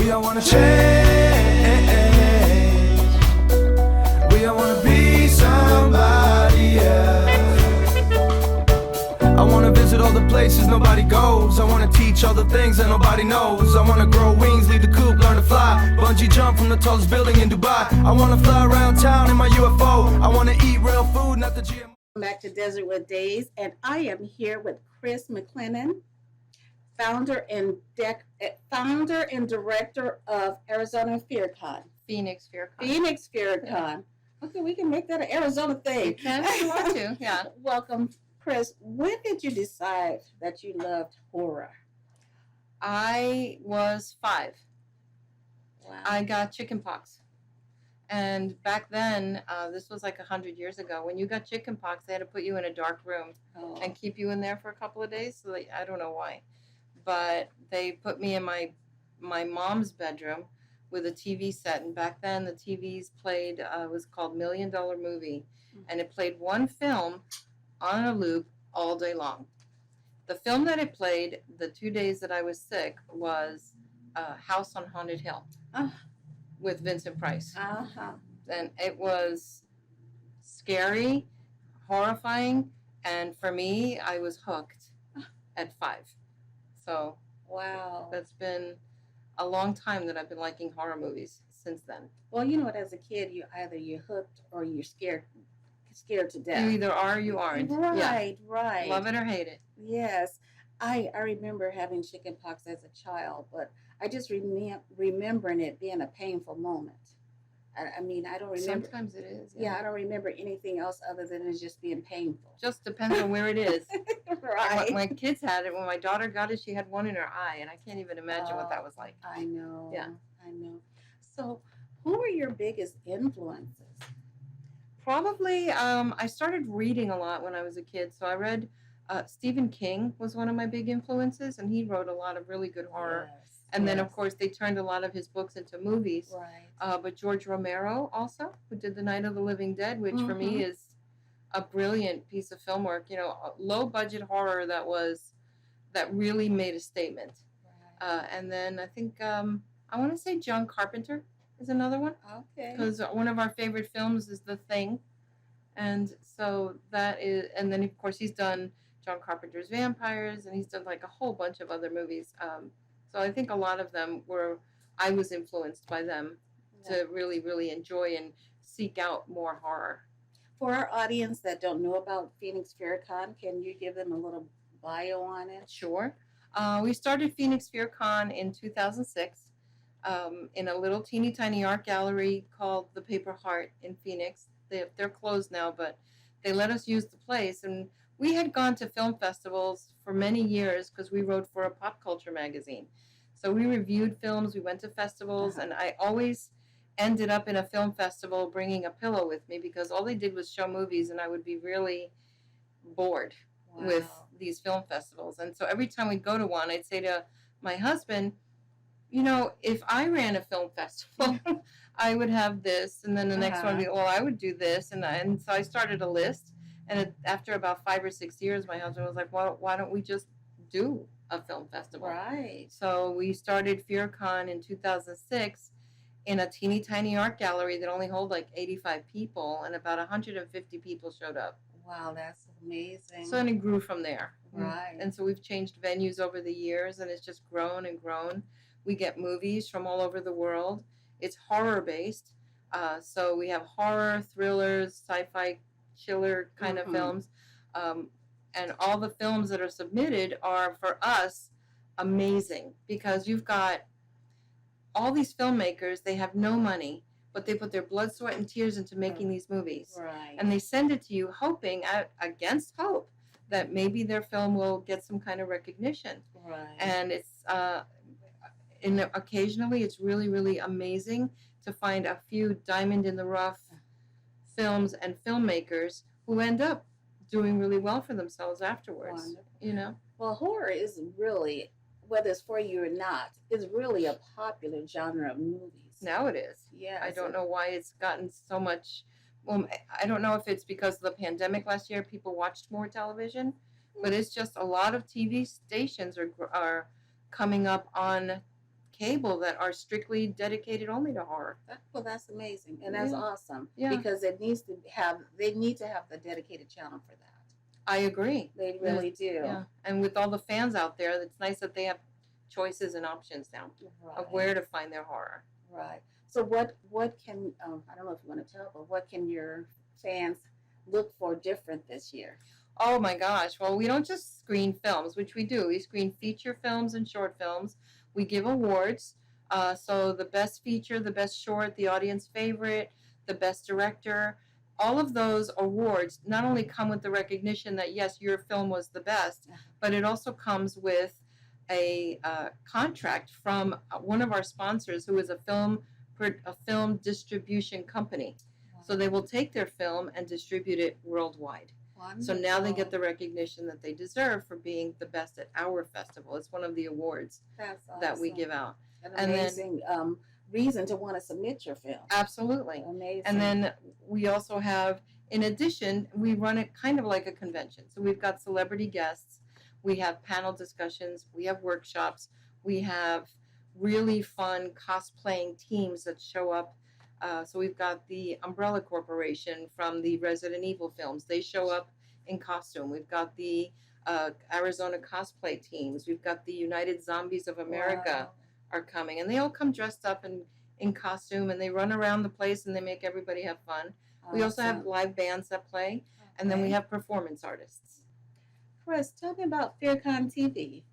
We all wanna change. We all wanna be somebody else. I wanna visit all the places nobody goes. I wanna teach all the things that nobody knows. I wanna grow wings, leave the coop, learn to fly. Bungee jump from the tallest building in Dubai. I wanna fly around town in my UFO. I wanna eat real food, not the GMO. Back to Desert with Days, and I am here with Chris McLennan, founder and director of Arizona Fearcon. Phoenix Fearcon. Phoenix Fearcon. Okay, we can make that an Arizona thing. You can if you want to, yeah. Welcome, Chris. When did you decide that you loved horror? I was 5. Wow. I got chickenpox. And back then, this was like 100 years ago, when you got chickenpox, they had to put you in a dark room and keep you in there for a couple of days. So I don't know why. But they put me in my mom's bedroom with a TV set. And back then, the TVs played, it was called $1 Million Movie. And it played one film on a loop all day long. The film that it played the 2 days that I was sick was House on Haunted Hill. With Vincent Price. And it was scary, horrifying, and for me, I was hooked at 5. So wow, that's been a long time that I've been liking horror movies since then. Well, you know what? As a kid, you're hooked or you're scared to death. You either are or you aren't. Right, yeah. Right. Love it or hate it. Yes. I remember having chickenpox as a child, but I just remembering it being a painful moment. I mean, I don't remember. Sometimes it is. Yeah, I don't remember anything else other than it just being painful. Just depends on where it is. Right. My kids had it. When my daughter got it, she had one in her eye, and I can't even imagine what that was like. I know. Yeah. I know. So, who are your biggest influences? Probably, I started reading a lot when I was a kid, so I read. Stephen King was one of my big influences, and he wrote a lot of really good horror. Yes, and then, of course, they turned a lot of his books into movies. Right. But George Romero also, who did The Night of the Living Dead, which for me is a brilliant piece of film work. You know, low-budget horror that really made a statement. Right. And then I think I want to say John Carpenter is another one. Okay. Because one of our favorite films is The Thing, and so that is. And then of course he's done John Carpenter's Vampires, and he's done like a whole bunch of other movies. So I think a lot of them I was influenced by them to really, really enjoy and seek out more horror. For our audience that don't know about Phoenix Fearcon, can you give them a little bio on it? Sure. We started Phoenix Fearcon in 2006 in a little teeny tiny art gallery called the Paper Heart in Phoenix. They're closed now, but they let us use the place, and we had gone to film festivals for many years because we wrote for a pop culture magazine. So we reviewed films, we went to festivals, and I always ended up in a film festival bringing a pillow with me because all they did was show movies, and I would be really bored with these film festivals. And so every time we'd go to one, I'd say to my husband, you know, if I ran a film festival, I would have this, and then the next one, well, I would do this, and so I started a list. And after about 5 or 6 years, my husband was like, well, why don't we just do a film festival? Right. So we started Fearcon in 2006 in a teeny tiny art gallery that only held like 85 people, and about 150 people showed up. Wow, that's amazing. So then it grew from there. Right. And so we've changed venues over the years, and it's just grown and grown. We get movies from all over the world. It's horror-based. So we have horror, thrillers, sci-fi, chiller kind of films, and all the films that are submitted are for us amazing because you've got all these filmmakers. They have no money, but they put their blood, sweat, and tears into making these movies, right? And they send it to you, hoping against hope that maybe their film will get some kind of recognition, right? And it's occasionally it's really, really amazing to find a few diamond in the rough films and filmmakers who end up doing really well for themselves afterwards. Wonderful. You know? Well, horror is really, whether it's for you or not, is really a popular genre of movies. Now it is. Yeah. I don't know why it's gotten so much. Well, I don't know if it's because of the pandemic last year, people watched more television, but it's just a lot of TV stations are coming up on cable that are strictly dedicated only to horror. Well, that's amazing, and that's Yeah. awesome. Yeah. Because they need to have the dedicated channel for that. I agree. They really do. Yeah, and with all the fans out there, it's nice that they have choices and options now Right. of where to find their horror. Right. So what can I don't know if you want to tell, but what can your fans look for different this year? Oh my gosh. Well, we don't just screen films, which we do. We screen feature films and short films. We give awards. So the best feature, the best short, the audience favorite, the best director, all of those awards not only come with the recognition that, yes, your film was the best, but it also comes with a contract from one of our sponsors who is a film distribution company. So they will take their film and distribute it worldwide. Wonderful. So now they get the recognition that they deserve for being the best at our festival. It's one of the awards That's awesome. that we give out. An And then- amazing reason to want to submit your film. Absolutely. Amazing. And then we also have, in addition, we run it kind of like a convention. So we've got celebrity guests, we have panel discussions, we have workshops, we have really fun cosplaying teams that show up. So we've got the Umbrella Corporation from the Resident Evil films. They show up in costume. We've got the Arizona cosplay teams. We've got the United Zombies of America are coming. And they all come dressed up in costume, and they run around the place, and they make everybody have fun. Wow. We also have live bands that play, and then we Okay. have performance artists. Chris, tell me about Fearcon TV.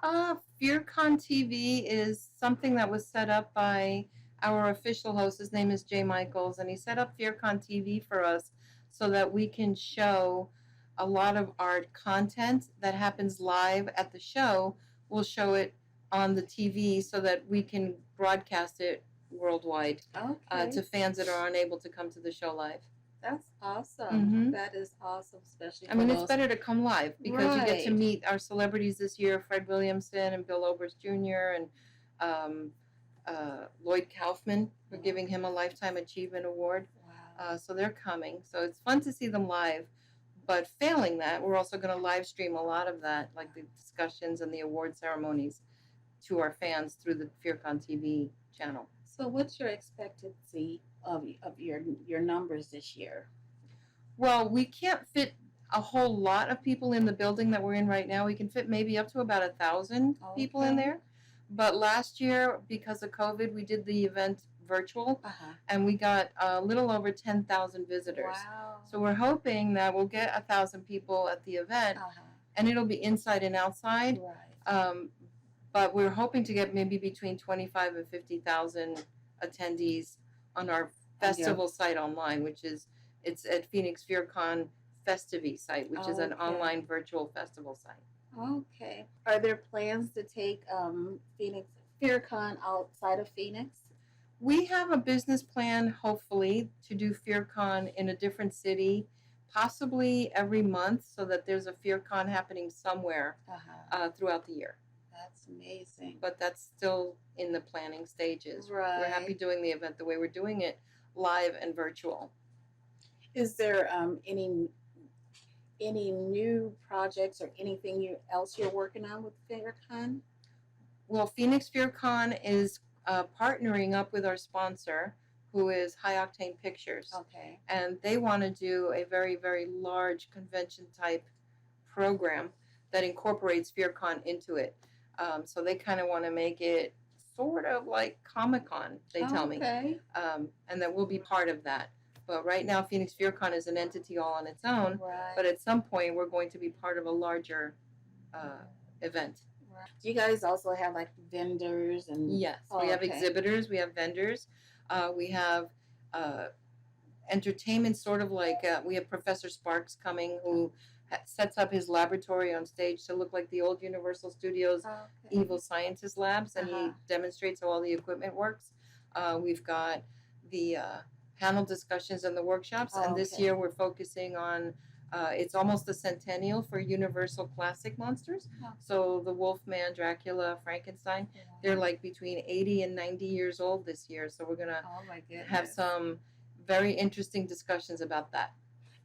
Fearcon TV is something that was set up by our official host. His name is Jay Michaels, and he set up Fearcon TV for us so that we can show a lot of our content that happens live at the show. We'll show it on the TV so that we can broadcast it worldwide Okay. to fans that are unable to come to the show live. That's awesome. Mhm. That is awesome, especially I mean, for it's those- better to come live because you get to Right. meet our celebrities this year, Fred Williamson and Bill Oberst Jr. and Lloyd Kaufman. We're giving him a Lifetime Achievement Award. Wow. So they're coming. So it's fun to see them live. But failing that, we're also going to live stream a lot of that, like the discussions and the award ceremonies, to our fans through the Fearcon TV channel. So what's your expectancy of your numbers this year? Well, we can't fit a whole lot of people in the building that we're in right now. We can fit maybe up to about 1,000 people in Okay. there. But last year, because of COVID, we did the event virtual, Uh-huh. and we got a little over 10,000 visitors. Wow. So we're hoping that we'll get 1,000 people at the event, Uh-huh. and it'll be inside and outside. Right. But we're hoping to get maybe between 25 and 50,000 attendees on our festival site online, which is it's at Phoenix Fearcon Festivi site, which is an Okay. online virtual festival site. Okay. Are there plans to take Phoenix Fearcon outside of Phoenix? We have a business plan, hopefully, to do Fearcon in a different city, possibly every month, so that there's a Fearcon happening somewhere Uh-huh. throughout the year. That's amazing. But that's still in the planning stages. We're happy Right. doing the event the way we're doing it, live and virtual. Is there any new projects or anything else you're working on with Fearcon? Well, Phoenix Fearcon is partnering up with our sponsor, who is High Octane Pictures. Okay. And they want to do a very, very large convention type program that incorporates Fearcon into it. So they kind of want to make it sort of like Comic-Con, they tell me. Okay. And that we'll be part of that. But right now, Phoenix Fearcon is an entity all on its own. Right. But at some point, we're going to be part of a larger event. Right. Do you guys also have like vendors and? Yes, Oh, we have okay. exhibitors, we have vendors, we have entertainment, sort of like we have Professor Sparks coming, who sets up his laboratory on stage to look like the old Universal Studios Okay. Evil Scientist Labs, and Uh-huh. he demonstrates how all the equipment works. We've got the panel discussions and the workshops, and this Okay. year we're focusing on it's almost a centennial for Universal classic monsters. Oh. So the Wolfman, Dracula, Frankenstein, they're like between 80 and 90 years old this year. So we're going to Oh my goodness. have some very interesting discussions about that.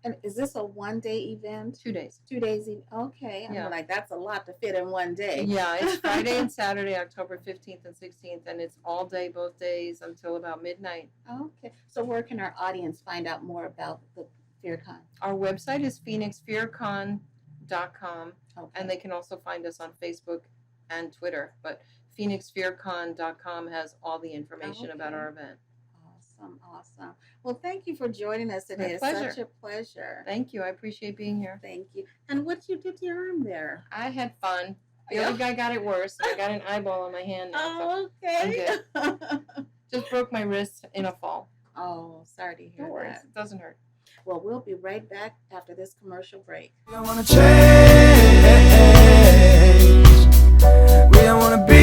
And is this a 1-day event? 2 days. 2 days? Okay. Yeah. I'm like, that's a lot to fit in one day. Yeah, it's Friday and Saturday, October 15th and 16th, and it's all day, both days until about midnight. Okay. So where can our audience find out more about the Fearcon? Our website is phoenixfearcon.com, Okay. and they can also find us on Facebook and Twitter. But phoenixfearcon.com has all the information about Okay. our event. Awesome. Awesome. Well, thank you for joining us today. It's pleasure. such a pleasure. Thank you. I appreciate being here. Thank you. And what did you do to your arm there? I had fun. The Yeah. other guy got it worse. I got an eyeball on my hand now. So Okay. just broke my wrist in a fall. Oh, sorry to hear No worries. that. It doesn't hurt. Well, we'll be right back after this commercial break. We don't wanna change. We don't wanna be